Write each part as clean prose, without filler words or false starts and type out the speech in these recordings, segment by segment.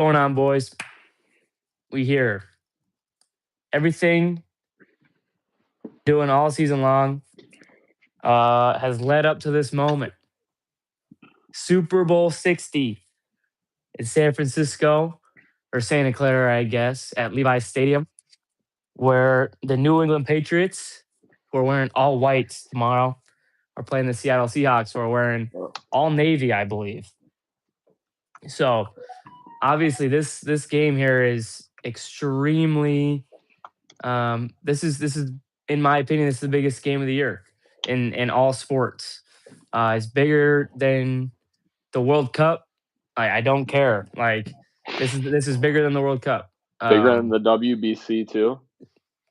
Going on, boys? We here. Everything doing all season long has led up to this moment. Super Bowl 60 in San Francisco or Santa Clara, I guess, at Levi's Stadium, where the New England Patriots, who are wearing all whites tomorrow, are playing the Seattle Seahawks, who are wearing all navy, I believe. So obviously, this game here is extremely. This is in my opinion, this is the biggest game of the year in all sports. It's bigger than the World Cup. I don't care. Like this is bigger than the World Cup. Bigger than the WBC too.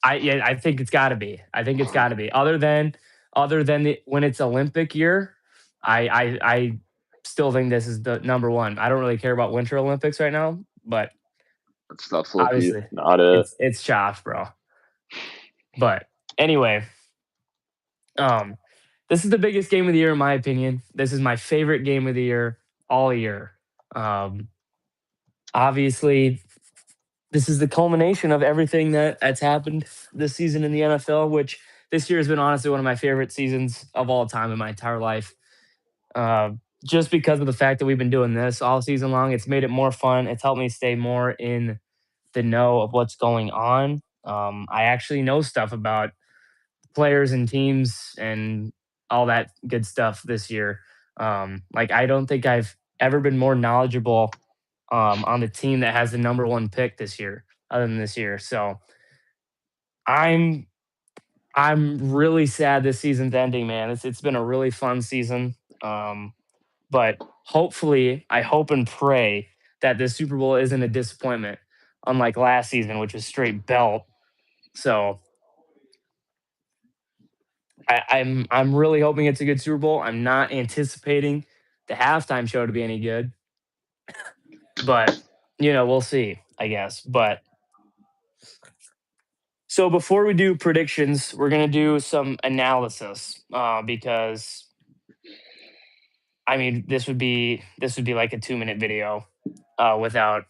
I think it's got to be. I think it's got to be. Other than when it's Olympic year, I still think this is the number one. I don't really care about Winter Olympics right now, but That stuff's obviously not it. It's chaff, bro. But anyway, this is the biggest game of the year in my opinion. This is my favorite game of the year all year. Obviously, this is the culmination of everything that's happened this season in the NFL, which this year has been honestly one of my favorite seasons of all time in my entire life. Just because of the fact that we've been doing this all season long, it's made it more fun. It's helped me stay more in the know of what's going on. I actually know stuff about players and teams and all that good stuff this year. Like I don't think I've ever been more knowledgeable on the team that has the number one pick this year, other than this year. So I'm I'm really sad this season's ending, man. It's been a really fun season. But hopefully, I hope and pray that this Super Bowl isn't a disappointment, unlike last season, which was straight belt. So I'm really hoping it's a good Super Bowl. I'm not anticipating the halftime show to be any good, but we'll see, I guess. But so before we do predictions, we're gonna do some analysis because I mean this would be like a 2 minute video without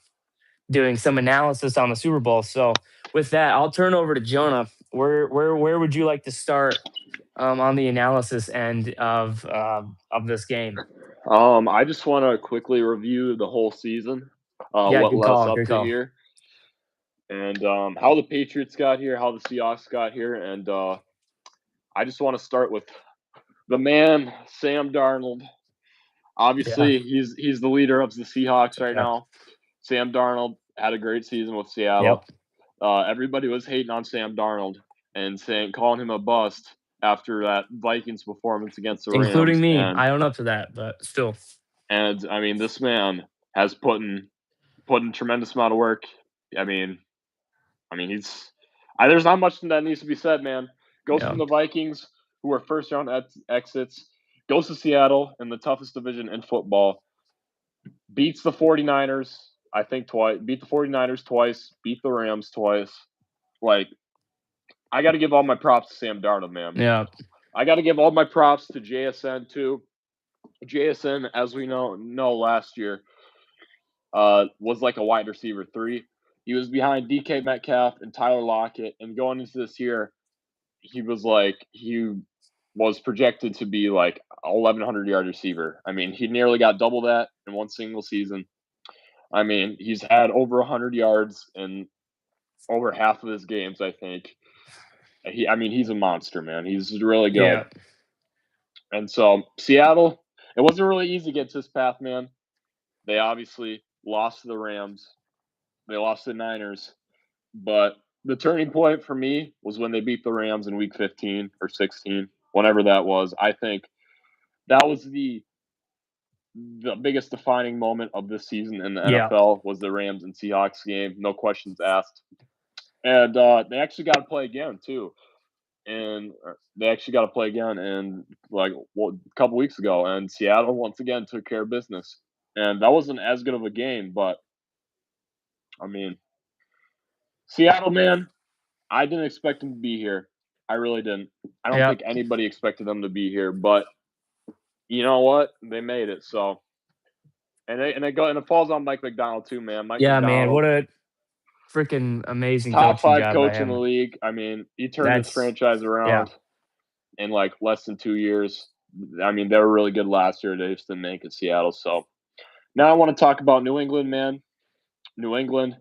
doing some analysis on the Super Bowl. So with that, I'll turn over to Jonah. Where would you like to start on the analysis end of this game? I just want to quickly review the whole season, Yeah, what good led us call. up Good to call. here, and how the Patriots got here, how the Seahawks got here, and I just want to start with the man, Sam Darnold. Yeah. Obviously, he's the leader of the Seahawks right Yeah. now. Sam Darnold had a great season with Seattle. Yep. Everybody was hating on Sam Darnold and calling him a bust after that Vikings performance against the Including Rams. me. And I own up to that, but still. I mean, this man has put in a tremendous amount of work. I mean, there's not much that needs to be said, man. Goes Yeah. from the Vikings, who were first round exits, goes to Seattle in the toughest division in football, beats the 49ers, I think twice, beat the 49ers twice, beat the Rams twice. Like, I got to give all my props to Sam Darnold, man. Yeah. I got to give all my props to JSN too. JSN, as we know last year, was like a wide receiver 3. He was behind DK Metcalf and Tyler Lockett, and going into this year, he was projected to be like a 1,100-yard receiver. I mean, he nearly got double that in one single season. I mean, he's had over 100 yards in over half of his games, I think. He's a monster, man. He's really good. Yeah. And so Seattle, it wasn't really easy to get to this path, man. They obviously lost to the Rams. They lost to the Niners. But the turning point for me was when they beat the Rams in week 15 or 16, whenever that was. I think that was the biggest defining moment of this season in the Yeah. NFL was the Rams and Seahawks game. No questions asked. And they actually got to play again, too. And like a couple weeks ago, and Seattle once again took care of business. And that wasn't as good of a game, but I mean, Seattle, man, I didn't expect them to be here. I really didn't. I don't Yeah. think anybody expected them to be here, but you know what? They made it. So, And it falls on Mike Macdonald too, man. Mike Yeah, man, Macdonald, what a freaking amazing top coaching 5 job by coach in the him. league. I mean, he turned this That's franchise yeah, around in like less than 2 years. I mean, they were really good last year. They just didn't make it Seattle. So now I want to talk about New England, man. New England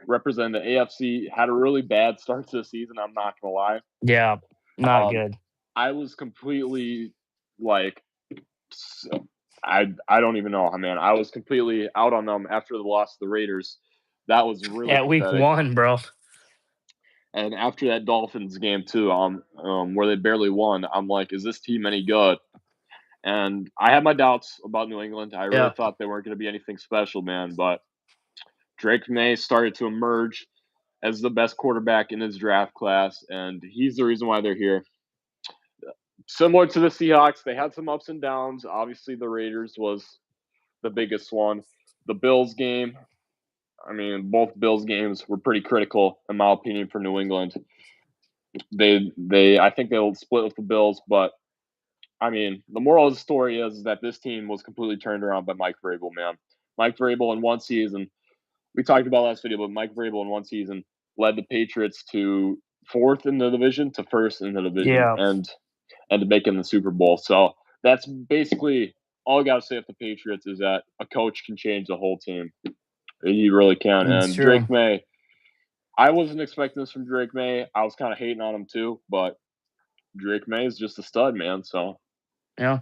representing the AFC had a really bad start to the season. I'm not gonna lie. yeah, not Um, good. I was completely like, I don't even know, man. I was completely out on them after the loss to the Raiders. That was really At week pathetic. 1, bro. And after that Dolphins game too, where they barely won, I'm like, is this team any good? And I had my doubts about New England. I really Yeah, thought they weren't going to be anything special, man. But Drake May started to emerge as the best quarterback in his draft class, and he's the reason why they're here. Similar to the Seahawks, they had some ups and downs. Obviously, the Raiders was the biggest one. The Bills game, I mean, both Bills games were pretty critical, in my opinion, for New England. I think they'll split with the Bills, but I mean, the moral of the story is that this team was completely turned around by Mike Vrabel, man. Mike Vrabel in one season, we talked about last video, but Mike Vrabel in one season led the Patriots to 4th in the division to 1st in the division, yeah, and to make it in the Super Bowl. So that's basically all I got to say of the Patriots is that a coach can change the whole team. He really can. it's And true. Drake May, I wasn't expecting this from Drake May. I was kind of hating on him too, but Drake May is just a stud, man. So, Yeah,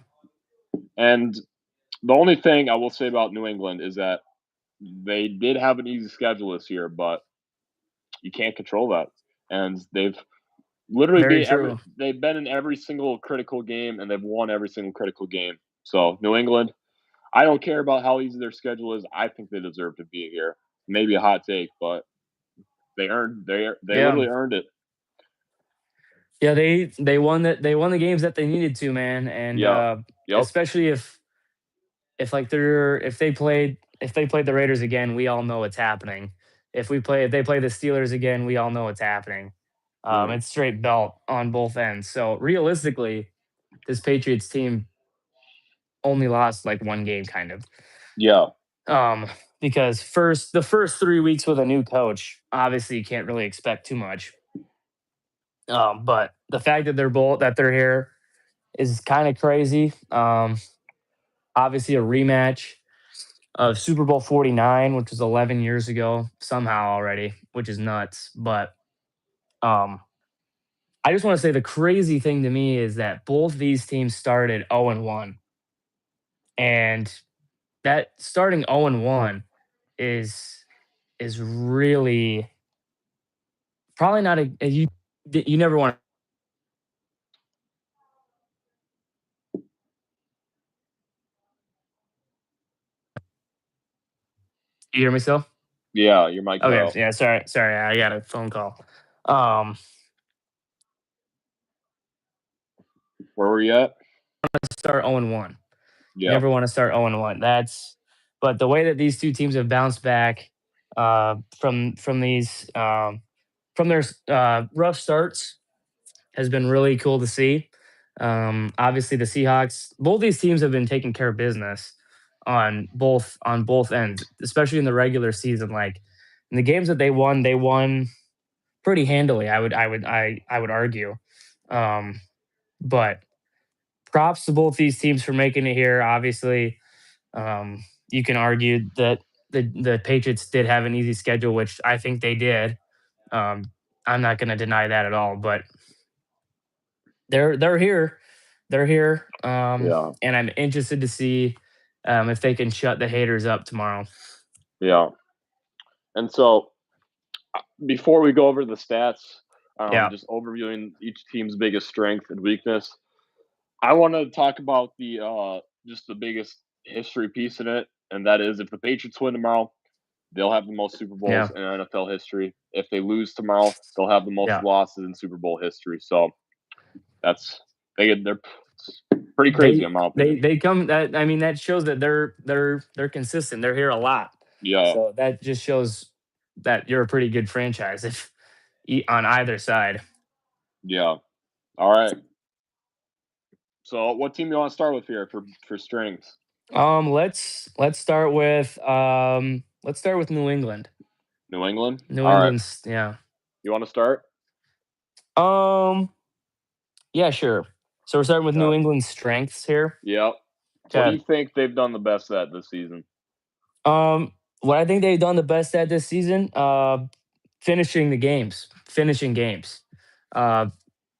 and the only thing I will say about New England is that they did have an easy schedule this year, but you can't control that. And they've literally very true. they've been in every single critical game and they've won every single critical game. So New England, I don't care about how easy their schedule is. I think they deserve to be here. Maybe a hot take, but they Yeah, literally earned it. yeah, they won the games that they needed to, man, and Yeah. Yep. especially if like if they played the Raiders again, we all know what's happening. If they play the Steelers again, we all know what's happening. Mm. It's straight belt on both ends. So realistically, this Patriots team only lost like one game, kind of. Yeah. Um, because the first 3 weeks with a new coach, obviously you can't really expect too much. But the fact that they're here is kind of crazy. Obviously a rematch of Super Bowl 49, which was 11 years ago somehow already, which is nuts. But um, I just want to say the crazy thing to me is that both these teams started 0 and 1. And that starting 0 and 1 is really probably not you never want. You hear me still? Yeah. Your mic cut Okay, out. yeah, sorry, I got a phone call. Um, Where were you at? start 0 and 1. You Yeah. never want to start 0 and 1. But the way that these two teams have bounced back from these from their rough starts has been really cool to see. Obviously, the Seahawks, both these teams have been taking care of business on both ends, especially in the regular season. Like in the games that they won pretty handily. I would argue. Um, but props to both these teams for making it here. Obviously, you can argue that the Patriots did have an easy schedule, which I think they did. Um, I'm not going to deny that at all. But they're here, they're here, Yeah. and I'm interested to see if they can shut the haters up tomorrow. Yeah. And so before we go over the stats, Yeah, just overviewing each team's biggest strength and weakness, I want to talk about the just the biggest history piece in it, and that is if the Patriots win tomorrow, they'll have the most Super yeah, Bowls in NFL history. If they lose tomorrow, they'll have the most yeah. losses in Super Bowl history. So that's they're pretty crazy They in my opinion. they come that I mean that shows that they're consistent. They're here a lot, Yeah, so that just shows that you're a pretty good franchise if on either side. yeah. All right. So what team you want to start with here for strengths? Let's start with New England. New England? New All right. England's yeah. You want to start? Um, yeah, sure. So we're starting with New Okay. England's strengths here. Yep. What do Okay. you think they've done the best at this season? What I think they've done the best at this season, finishing games. Uh,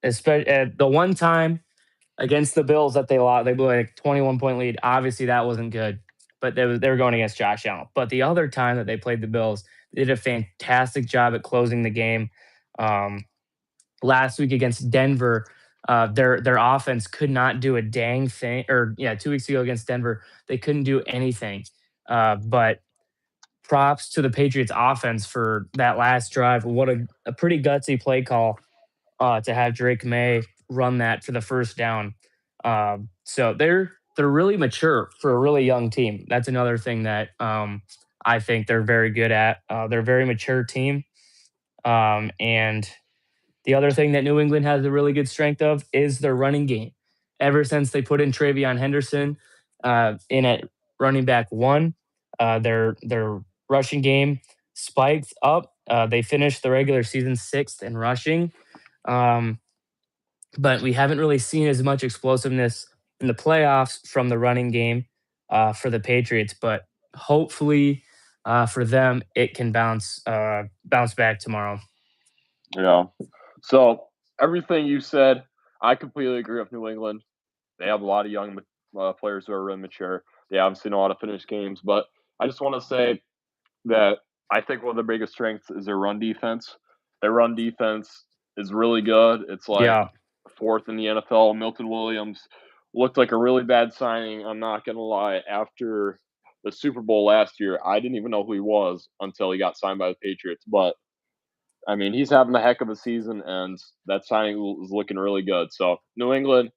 especially at the one time against the Bills that they lost, they blew like 21-point lead. Obviously, that wasn't good, but they were going against Josh Allen. But the other time that they played the Bills, they did a fantastic job at closing the game. Um, Last week against Denver, their offense could not do a dang thing. Or yeah, 2 weeks ago against Denver, they couldn't do anything. But props to the Patriots offense for that last drive. What a pretty gutsy play call to have Drake May run that for the first down. So they're really mature for a really young team. That's another thing that I think they're very good at. They're a very mature team. And the other thing that New England has a really good strength of is their running game. Ever since they put in Travion Henderson in at running back one, their rushing game spiked up. They finished the regular season sixth in rushing, um, but we haven't really seen as much explosiveness in the playoffs from the running game for the Patriots. But hopefully for them, it can bounce back tomorrow. Yeah. So everything you said, I completely agree with New England. They have a lot of young players who are really mature. They obviously know how to finish games, but I just want to say that I think one of their biggest strengths is their run defense. Their run defense is really good. It's like Yeah, fourth in the NFL. Milton Williams looked like a really bad signing. I'm not gonna lie. After the Super Bowl last year, I didn't even know who he was until he got signed by the Patriots. But I mean, he's having a heck of a season, and that signing is looking really good. So New England,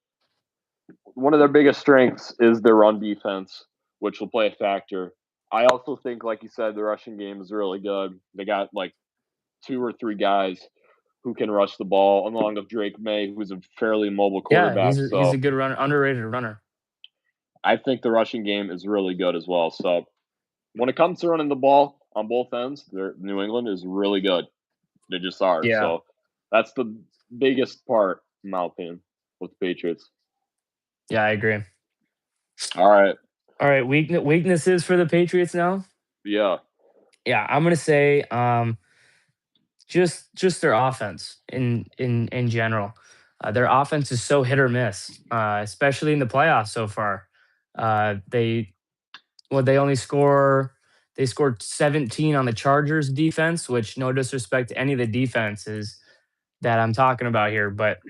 one of their biggest strengths is their run defense, which will play a factor. I also think, like you said, the rushing game is really good. They got like two or three guys who can rush the ball, along with Drake May, who's a fairly mobile yeah, quarterback. he's a So good runner, underrated runner. I think the rushing game is really good as well. So when it comes to running the ball on both ends, New England is really good. They just are. Yeah. So that's the biggest part, in my opinion, with the Patriots. Yeah, I agree. All right. All right, weaknesses for the Patriots now. Yeah. Yeah, I'm gonna say just their offense in general. Their offense is so hit or miss, especially in the playoffs so far. They they only they scored 17 on the Chargers defense, which no disrespect to any of the defenses that I'm talking about here, but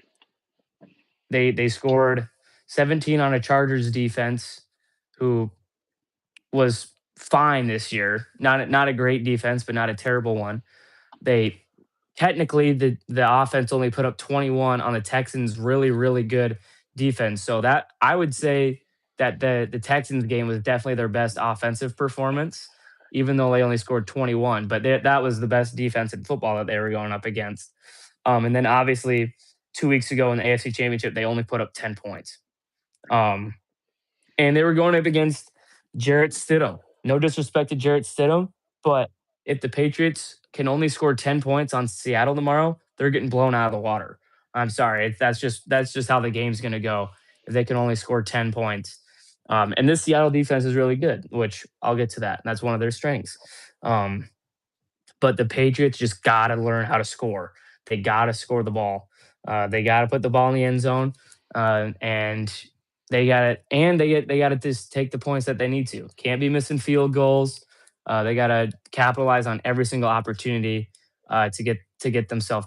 they scored 17 on a Chargers defense who was fine this year. Not a great defense, but not a terrible one. They technically the offense only put up 21 on the Texans' really good defense. So that I would say that the Texans game was definitely their best offensive performance, even though they only scored 21. But that was the best defense in football that they were going up against. And then obviously 2 weeks ago in the AFC Championship, they only put up 10 points. Um, and they were going up against Jarrett Stidham. No disrespect to Jarrett Stidham, but if the Patriots can only score 10 points on Seattle tomorrow, they're getting blown out of the water. I'm sorry. That's just how the game's going to go if they can only score 10 points. And this Seattle defense is really good, which I'll get to that. That's one of their strengths. Um, but the Patriots just got to learn how to score. They got to score the ball. They got to put the ball in the end zone, and they got it. And they got to just take the points that they need to. Can't be missing field goals. They got to capitalize on every single opportunity to get themselves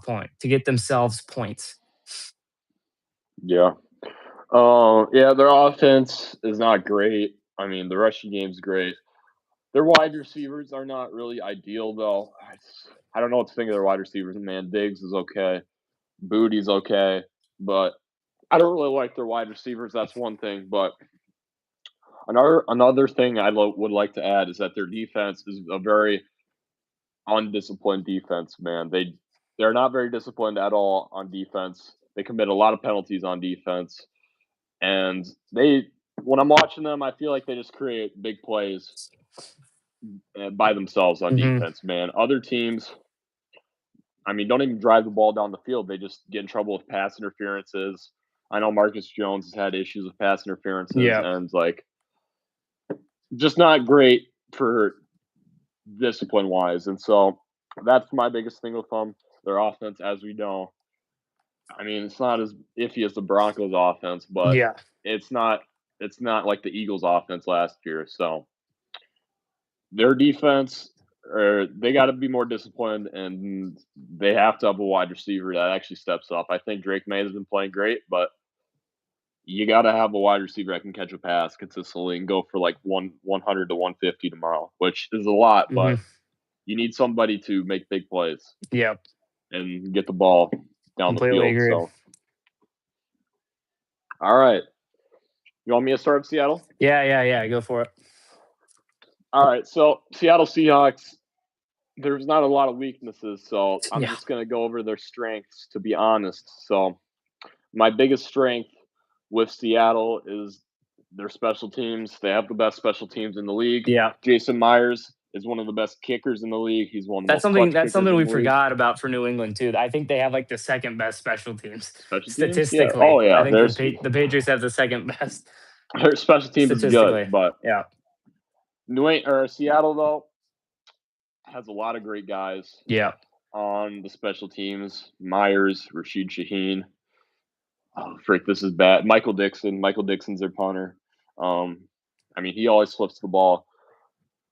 points. Yeah. Yeah, their offense is not great. I mean, the rushing game's great. Their wide receivers are not really ideal, though. I don't know what to think of their wide receivers. Man, Diggs is okay. Booty's okay. But I don't really like their wide receivers. That's one thing. But another thing I would like to add is that their defense is a very undisciplined defense, man. They're not very disciplined at all on defense. They commit a lot of penalties on defense. And when I'm watching them, I feel like they just create big plays by themselves on Hmm. defense, man. Other teams, I mean, don't even drive the ball down the field. They just get in trouble with pass interferences. I know Marcus Jones has had issues with pass interferences Yeah. and like just not great for discipline wise. And so that's my biggest thing with them. Their offense, as we know, I mean, it's not as iffy as the Broncos offense, but Yeah. it's not like the Eagles offense last year. So their defense, or they got to be more disciplined, and they have to have a wide receiver that actually steps up. I think Drake May has been playing great, but you got to have a wide receiver that can catch a pass consistently and go for like 100 to 150 tomorrow, which is a lot, Hmm. but you need somebody to make big plays Yep. and get the ball down the Completely field. agree. So, all right, you want me to start with Seattle? Yeah. Go for it. All right, so Seattle Seahawks. There's not a lot of weaknesses, so I'm Yeah. just gonna go over their strengths. To be honest, so my biggest strength with Seattle is their special teams. They have the best special teams in the league. Yeah. Jason Myers is one of the best kickers in the league. He's one of the That's most something. clutch That's kickers something in we the league. forgot about for New England too. I think they have like the second best special teams Special teams, yeah. Oh statistically. I yeah, think the Patriots have the second best their special teams is good, statistically. but Yeah. Seattle though has a lot of great guys Yeah. on the special teams. Myers, Rashid Shaheen. Oh, frick, this is bad. Michael Dixon. Michael Dixon's their punter. I mean, he always flips the ball.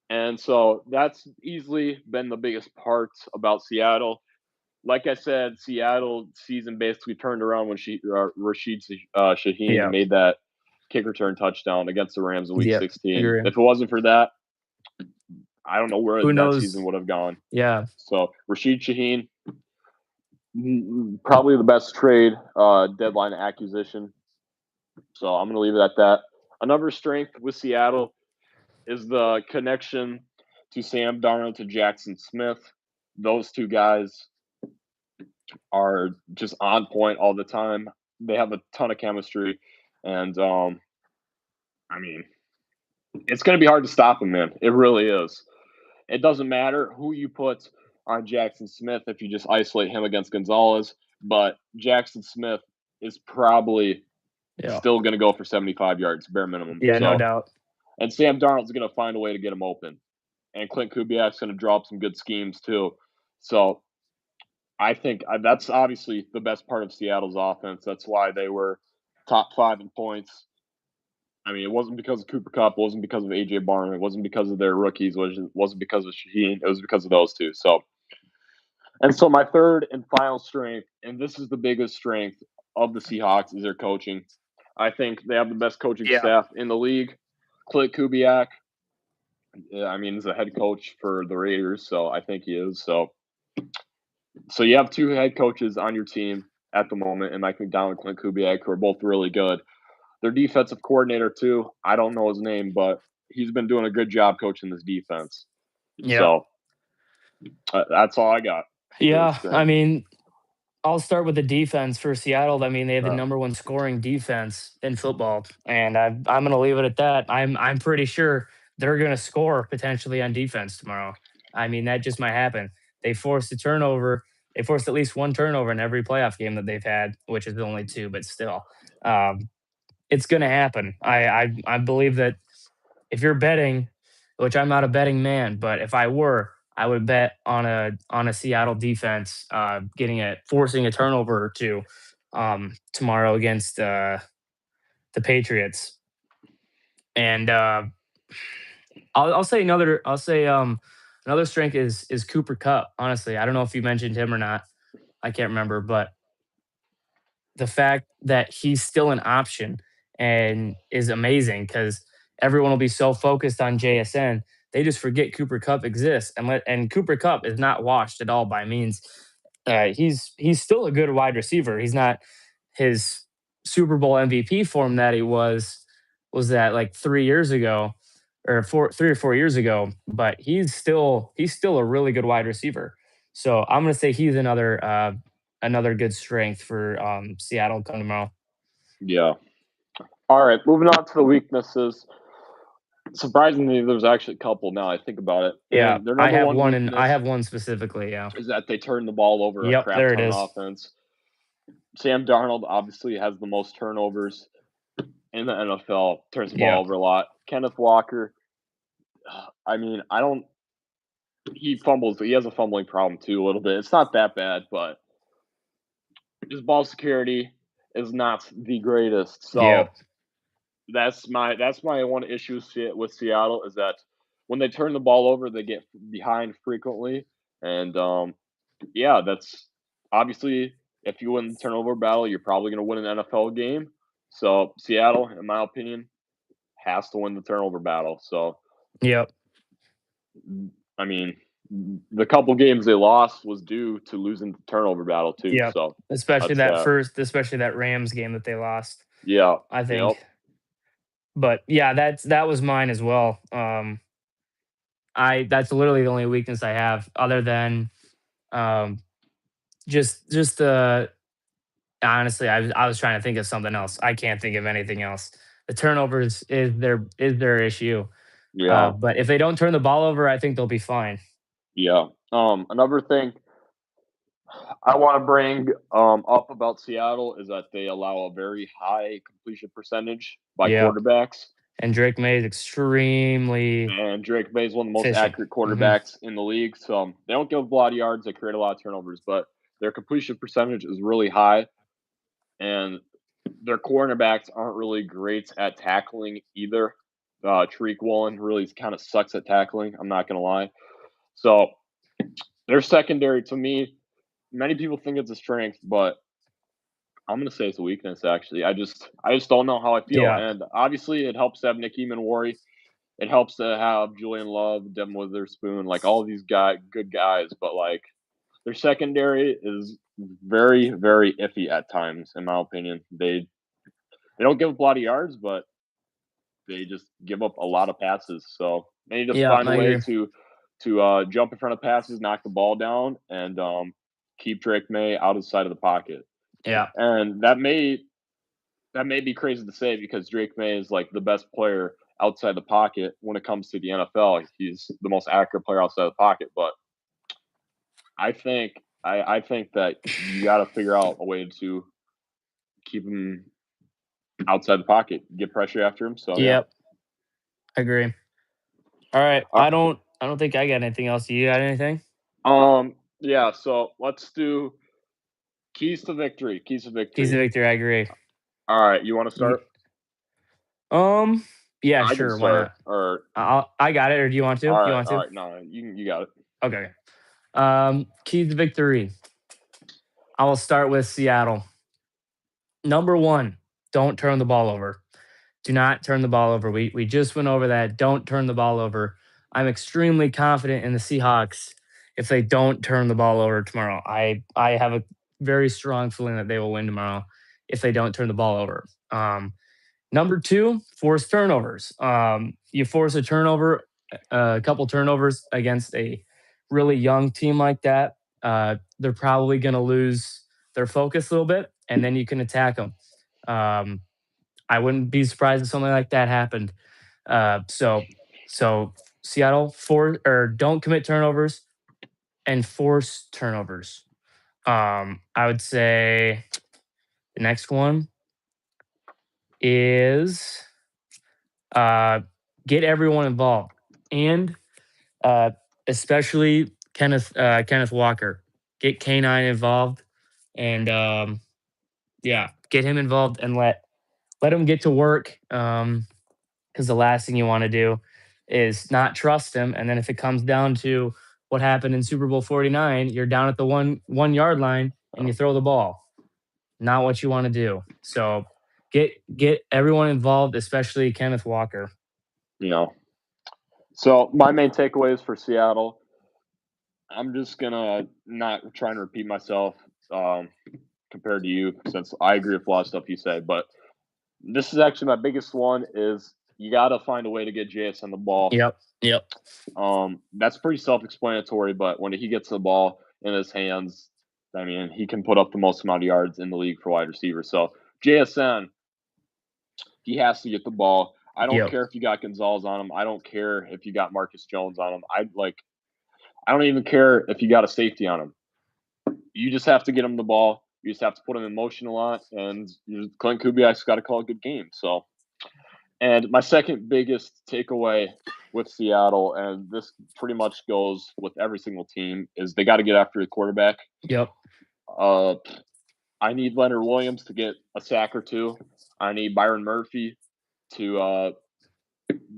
And so that's easily been the biggest part about Seattle. Like I said, Seattle season basically turned around when Rashid Shaheen Yeah. made that kick return touchdown against the Rams in Week Yep. 16. Agree. If it wasn't for that, I don't know where Who that knows? season would have gone. Yeah. So Rashid Shaheen, probably the best trade deadline acquisition. So I'm going to leave it at that. Another strength with Seattle is the connection to Sam Darnold to Jackson Smith. Those two guys are just on point all the time. They have a ton of chemistry, and I mean, it's going to be hard to stop them, man. It really is. It doesn't matter who you put on Jackson Smith if you just isolate him against Gonzalez, but Jackson Smith is probably Yeah. still going to go for 75 yards, bare minimum. Yeah. No So, doubt. and Sam Darnold's going to find a way to get him open. And Clint Kubiak's going to draw up some good schemes too. So I think that's obviously the best part of Seattle's offense. That's why they were top 5 in points. I mean, it wasn't because of Cooper Kupp. It wasn't because of A.J. Barham. It wasn't because of their rookies. It wasn't because of Shaheen. It was because of those two. So my third and final strength, and this is the biggest strength of the Seahawks, is their coaching. I think they have the best coaching Yeah. staff in the league. Clint Kubiak, I mean, he's a head coach for the Raiders, so I think he is. So you have two head coaches on your team at the moment, and Mike McDowell and Clint Kubiak, who are both really good. Their defensive coordinator too, I don't know his name, but he's been doing a good job coaching this defense. Yeah. So that's all I got. Yeah. I mean, I'll start with the defense for Seattle. I mean, they have the number one scoring defense in football, and I'm going to leave it at that. I'm pretty sure they're going to score potentially on defense tomorrow. I mean, that just might happen. They forced a turnover. They forced at least one turnover in every playoff game that they've had, which is only two, but still, it's going to happen. I believe that if you're betting, which I'm not a betting man, but if I were, I would bet on a Seattle defense forcing a turnover or two tomorrow against the Patriots. And I'll say another strength is Cooper Kupp. Honestly, I don't know if you mentioned him or not. I can't remember, but the fact that he's still an option and is amazing because everyone will be so focused on JSN, they just forget Cooper Kupp exists, and Cooper Kupp is not washed at all by means. He's still a good wide receiver. He's not his Super Bowl MVP form that he was that like 3 years ago or 3 or 4 years ago, but he's still a really good wide receiver. So I'm gonna say he's another good strength for Seattle come tomorrow. Yeah. All right, moving on to the weaknesses. Surprisingly, there's actually a couple now I think about it. Yeah, And their I number have one one, and I weakness have one specifically. Yeah. is that they turn the ball over a Yep. crap There it ton on is. offense. Sam Darnold obviously has the most turnovers in the NFL, turns the ball Yep. over a lot. Kenneth Walker, I mean, I don't. He fumbles. He has a fumbling problem too, a little bit. It's not that bad, but his ball security is not the greatest. So Yep. that's my one issue with Seattle is that when they turn the ball over, they get behind frequently, and yeah, that's obviously if you win the turnover battle, you're probably going to win an NFL game. So Seattle, in my opinion, has to win the turnover battle. So Yep. I mean, the couple games they lost was due to losing the turnover battle too. Yep. So Especially that's that that. first, especially that Rams game that they lost. Yeah. I Yep. think. But yeah, that was mine as well. That's literally the only weakness I have, other than um, just honestly, I was trying to think of something else. I can't think of anything else. The turnovers is their issue. Yeah. But if they don't turn the ball over, I think they'll be fine. Yeah. Another thing I want to bring up about Seattle is that they allow a very high completion percentage by Yep. quarterbacks. And Drake May is extremely And Drake May is one of the most efficient. accurate quarterbacks in the league. So they don't give up a lot of yards. They create a lot of turnovers, but their completion percentage is really high. And their cornerbacks aren't really great at tackling either. Tariq Woolen really kind of sucks at tackling. I'm not going to lie. So their secondary, to me, many people think it's a strength, but I'm going to say it's a weakness. Actually, I just don't know how I feel. Yeah. And obviously, it helps to have Nick Eamon. It helps to have Julian Love, Devin Witherspoon, like all these good guys. But like their secondary is very, very iffy at times, in my opinion. They don't give up a lot of yards, but they just give up a lot of passes. So they need to Yeah, find a I way agree. to jump in front of passes, knock the ball down, and keep Drake May out of the side of the pocket. Yeah. And that may be crazy to say because Drake May is like the best player outside the pocket when it comes to the NFL. He's the most accurate player outside the pocket. But I think that you got to figure out a way to keep him outside the pocket, get pressure after him. So yeah. Yep. I agree. All right. Uh, I don't think I got anything else. You got anything? yeah. So let's do keys to victory. Keys to Keys to victory. victory. I agree. All right. You want to You, start? yeah, I can sure. Why start. not? Or I got it. Or do you want to? all You right. want All to? right. No, you got it. Okay. Keys to victory. I will start with Seattle. Number one, don't turn the ball over. Do not turn the ball over. We just went over that. Don't turn the ball over. I'm extremely confident in the Seahawks if they don't turn the ball over tomorrow. I have a very strong feeling that they will win tomorrow if they don't turn the ball over. Number two, force turnovers. You force a turnover, a couple turnovers against a really young team like that. They're probably going to lose their focus a little bit, and then you can attack them. Um, I wouldn't be surprised if something like that happened. So Seattle don't commit turnovers and force turnovers. I would say the next one is get everyone involved, and uh, especially Kenneth Walker. Get K9 involved, and yeah, get him involved and let him get to work. Because the last thing you want to do is not trust him, and then if it comes down to what happened in Super Bowl 49, you're down at the 1 yard line and you throw the ball. Not what you want to do. So get everyone involved, especially Kenneth Walker. You know. So my main takeaways for Seattle. I'm just gonna not try and repeat myself compared to you since I agree with a lot of stuff you said, but this is actually my biggest one is you got to find a way to get JS on the ball. Yep. Yep. That's pretty self-explanatory, but when he gets the ball in his hands, I mean, he can put up the most amount of yards in the league for wide receivers. So JSN, He has to get the ball. I don't Yep. care if you got Gonzalez on him. I don't care if you got Marcus Jones on him. I don't even care if you got a safety on him. You just have to get him the ball. You just have to put him in motion a lot, and Clint Kubiak's got to call a good game. So, and my second biggest takeaway with Seattle, and this pretty much goes with every single team, is they got to get after the quarterback. Yep. I need Leonard Williams to get a sack or two. I need Byron Murphy to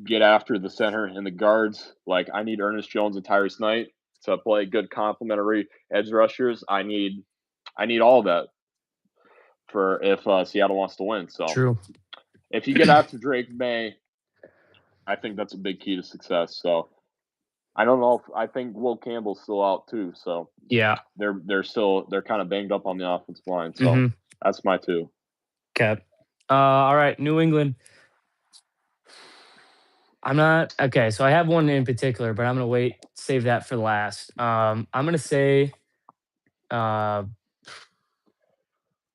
get after the center and the guards. Like, I need Ernest Jones and Tyrese Knight to play good complementary edge rushers. I need all of that for if Seattle wants to win. So True. if you get after Drake May, I think that's a big key to success. So I don't know if I think Will Campbell's still out too. So Yeah. they're kind of banged up on the offensive line. So that's my two. Okay. All right, New England. I'm not okay. So I have one in particular, but I'm gonna save that for last. I'm gonna say, no,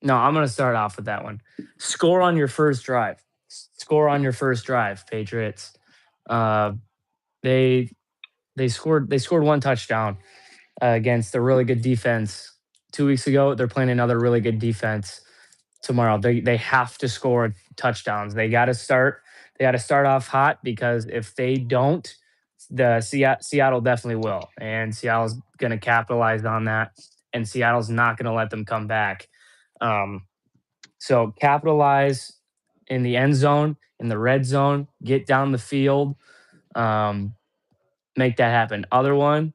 I'm gonna start off with that one. Score on your first drive. Score on your first drive, Patriots. Uh, they scored one touchdown against a really good defense 2 weeks ago. They're playing another really good defense tomorrow. They have to score touchdowns. They got to start. They got to start off hot, because if they don't, the Seattle definitely will, and Seattle's going to capitalize on that. And Seattle's not going to let them come back. So capitalize in the end zone, in the red zone, get down the field, make that happen. Other one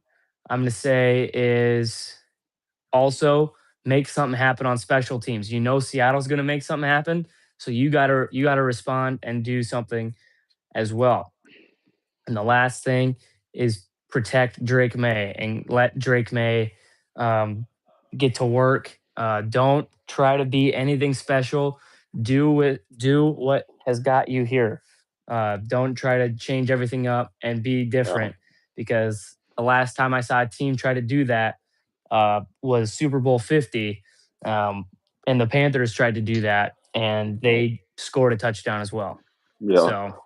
I'm going to say is also make something happen on special teams. You know Seattle's going to make something happen, so you got to respond and do something as well. And the last thing is protect Drake May and let Drake May get to work. Don't try to be anything special. Do what has got you here. Don't try to change everything up and be different, because the last time I saw a team try to do that was Super Bowl 50, and the Panthers tried to do that, and they scored a touchdown as well. Yeah. So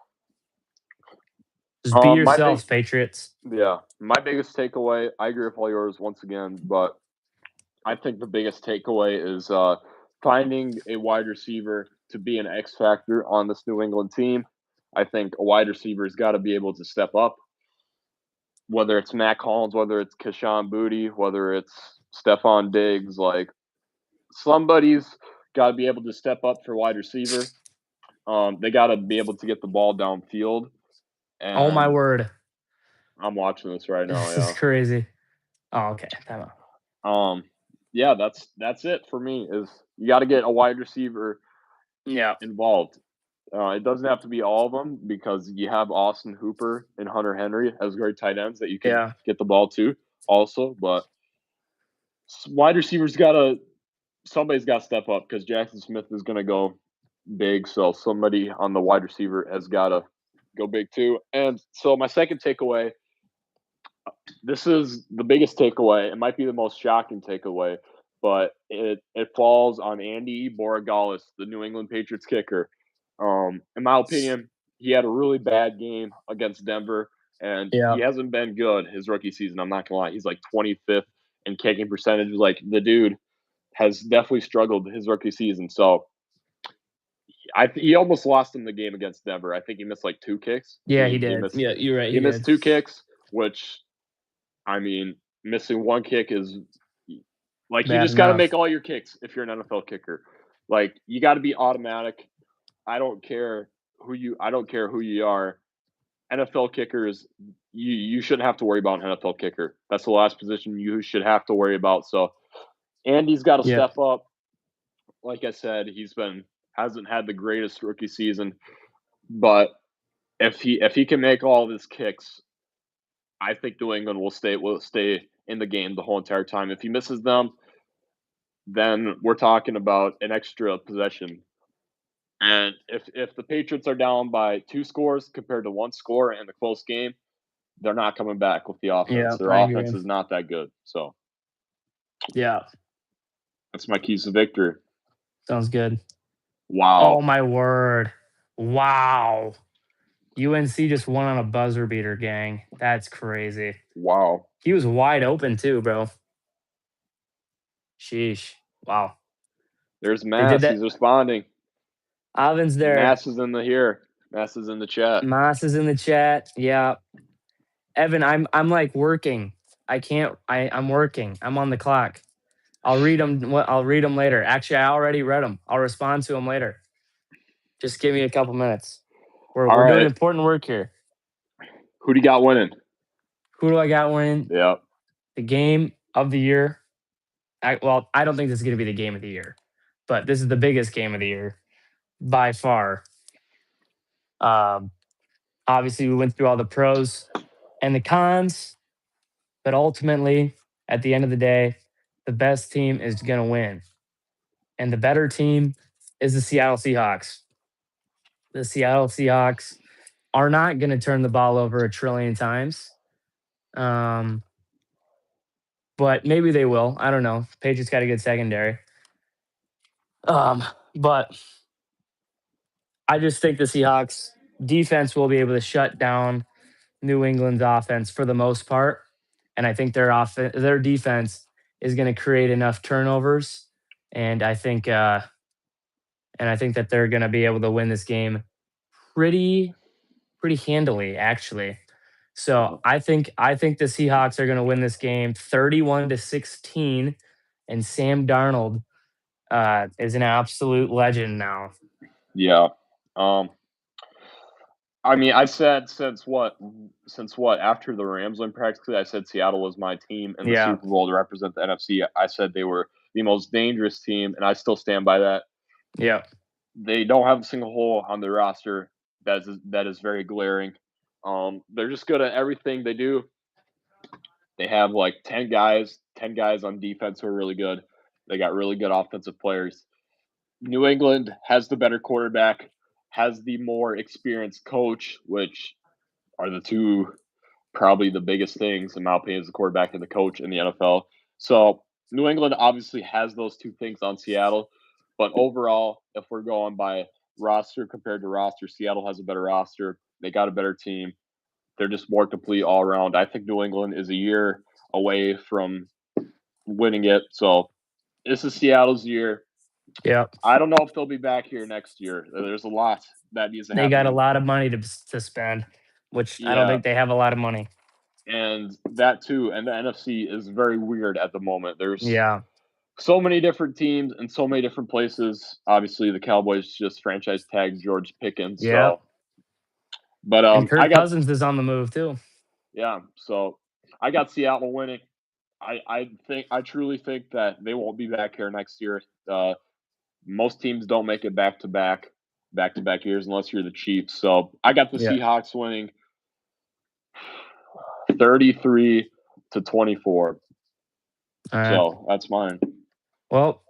just be yourselves, Patriots. Yeah. My biggest takeaway, I agree with all yours once again, but I think the biggest takeaway is finding a wide receiver to be an X factor on this New England team. I think a wide receiver's got to be able to step up, whether it's Matt Collins, whether it's Kayshon Boutte, whether it's Stephon Diggs. Like, somebody's got to be able to step up for wide receiver. They got to be able to get the ball downfield. And Oh my word! I'm watching this right now. This is crazy. Oh, okay. Time out. Yeah, that's it for me. Is you got to get a wide receiver involved. It doesn't have to be all of them, because you have Austin Hooper and Hunter Henry as great tight ends that you can get the ball to also. But wide receivers somebody's got to step up, because Jackson Smith is going to go big. So somebody on the wide receiver has got to go big too. And so my second takeaway, this is the biggest takeaway. It might be the most shocking takeaway, but it falls on Andy Borregales, the New England Patriots kicker. In my opinion, he had a really bad game against Denver, and he hasn't been good his rookie season. I'm not gonna lie, he's like 25th in kicking percentage. Like, the dude has definitely struggled his rookie season. So he almost lost him the game against Denver. I think he missed like 2 kicks. Yeah, he did. Yeah, you're right. He missed 2 kicks, which, I mean, missing 1 kick is like, you just got to make all your kicks if you're an NFL kicker. Like, you got to be automatic. I don't care who you are. NFL kickers, you shouldn't have to worry about an NFL kicker. That's the last position you should have to worry about. So Andy's got to step up. Like I said, hasn't had the greatest rookie season, but if he can make all of his kicks, I think New England will stay in the game the whole entire time. If he misses them, then we're talking about an extra possession. And if the Patriots are down by 2 scores compared to 1 score in a close game, they're not coming back with the offense. Yeah, Their offense is not that good. So that's my keys to victory. Sounds good. Wow. Oh my word. Wow. UNC just won on a buzzer beater, gang. That's crazy. Wow. He was wide open too, bro. Sheesh. Wow. There's They did Mass. that. He's responding. Alvin's there. Mass is in the here. Mass is in the chat. Moss is in the chat. Yeah. Evan, I'm like working. I'm working. I'm on the clock. I'll read them. I'll read them later. Actually, I already read them. I'll respond to them later. Just give me a couple minutes. We're doing right. important work here. Who do you got winning? Who do I got winning? Yeah. The game of the year. I don't think this is going to be the game of the year, but this is the biggest game of the year by far. Obviously, we went through all the pros and the cons, but ultimately, at the end of the day, the best team is going to win. And the better team is the Seattle Seahawks. The Seattle Seahawks are not going to turn the ball over a trillion times. But maybe they will. I don't know. Patriots got a good secondary. But I just think the Seahawks defense will be able to shut down New England's offense for the most part. And I think their defense is going to create enough turnovers. And I think that they're going to be able to win this game pretty handily, actually. So I think the Seahawks are going to win this game 31-16, and Sam Darnold is an absolute legend now. Yeah. I mean, I said since what after the Rams win practically, I said Seattle was my team in the Super Bowl to represent the NFC. I said they were the most dangerous team, and I still stand by that. Yeah. They don't have a single hole on their roster that is very glaring. They're just good at everything they do. They have like 10 guys on defense who are really good. They got really good offensive players. New England has the better quarterback, has the more experienced coach, which are the two probably the biggest things, in my opinion, is the quarterback and the coach in the NFL. So New England obviously has those two things on Seattle. But overall, if we're going by roster compared to roster, Seattle has a better roster. They got a better team. They're just more complete all around. I think New England is a year away from winning it. So this is Seattle's year. Yeah. I don't know if they'll be back here next year. There's a lot that needs to happen. They got a lot of money to spend, which I don't think they have a lot of money. And that too, and the NFC is very weird at the moment. There's so many different teams and so many different places. Obviously, the Cowboys just franchise tagged George Pickens. Yeah. So, but and Kirk Cousins is on the move too. Yeah, so I got Seattle winning. I truly think that they won't be back here next year. Most teams don't make it back to back years unless you're the Chiefs. So I got the Seahawks winning 33-24. So that's mine. Well,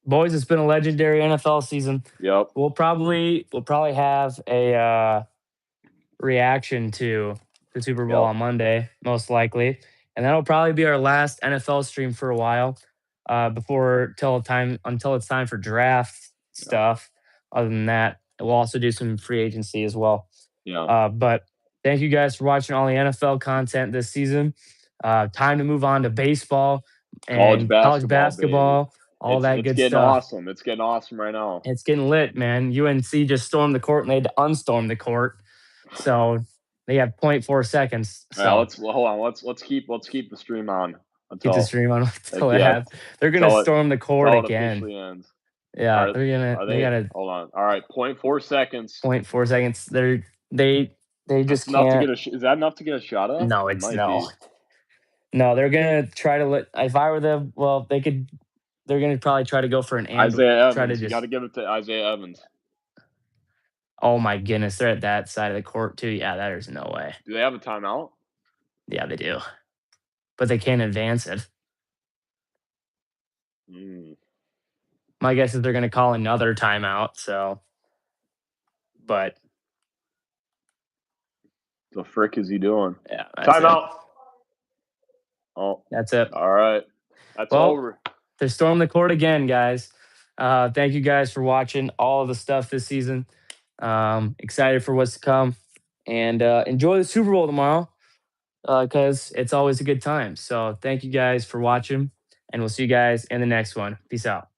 boys, it's been a legendary NFL season. Yep. We'll probably have a reaction to the Super Bowl on Monday, most likely, and that'll probably be our last NFL stream for a while. Until it's time for draft stuff. Other than that, we'll also do some free agency as well. Yeah. But thank you guys for watching all the NFL content this season. Time to move on to baseball and college basketball. All that good stuff. It's getting awesome. It's getting awesome right now. It's getting lit, man. UNC just stormed the court and they had to unstorm the court. So they have 0.4 seconds. So hold on. Let's keep the stream on. Keep the stream on until it happens. They're gonna storm the court again. Yeah, they gotta hold on. All right, 0.4 seconds. 0.4 seconds. They just can't. Is that enough to get a shot up? No, it's no. No, they're gonna try to if I were them, well, they're gonna probably try to go for an Isaiah Evans. You gotta give it to Isaiah Evans. Oh my goodness, they're at that side of the court too. Yeah, there's no way. Do they have a timeout? Yeah, they do. But they can't advance it. My guess is they're going to call another timeout. So, but the frick is he doing? Yeah, timeout. Oh, that's it. All right, that's over. They stormed the court again, guys. Thank you guys for watching all of the stuff this season. Excited for what's to come, and enjoy the Super Bowl tomorrow because it's always a good time. So thank you guys for watching, and we'll see you guys in the next one. Peace out.